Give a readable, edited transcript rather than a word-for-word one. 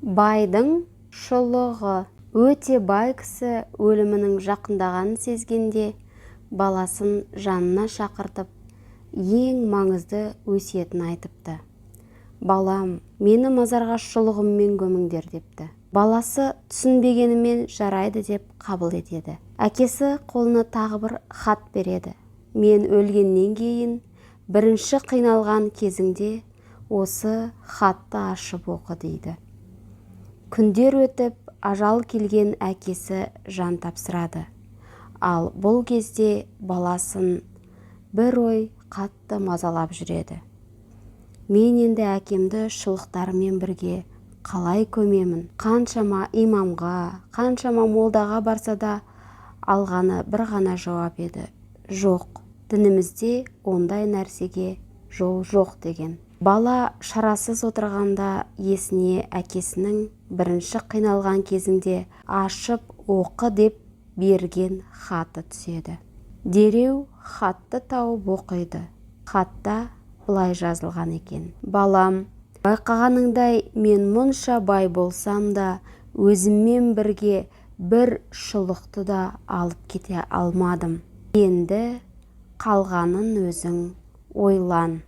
Байдың шұлығы. Өте бай кісі өлімінің жақындағанын сезгенде баласын жанына шақыртып, ең маңызды өсиетін айтыпты. Балам, мені мазарға шұлығыммен көміңдер депті. Баласы түсінбегенімен жарайды деп қабыл етеді. Әкесі қолына тағы бір хат береді. Мен өлгеннен кейін бірінші қиналған кезіңде осы хатты ашып оқы дейді. Күндер өтіп, ажал келген әкесі жан тапсырады. Ал бұл кезде баласын бір ой қатты мазалап жүреді. Мен енді әкемді шұлықтарымен бірге қалай көмемін? Қаншама имамға, қаншама молдаға барса да алғаны бір ғана жауап еді. Жоқ, дінімізде ондай нәрсеге жол жоқ деген. Бала шарасыз отырғанда есіне әкесінің бірінші қиналған кезінде ашып оқы деп берген хаты түседі. Дереу хатты тауып оқиды. Хатта былай жазылған екен. Балам, байқағаныңдай мен мұнша бай болсам да өзіммен бірге бір шұлықты да алып кете алмадым. Енді қалғанын өзің ойлан.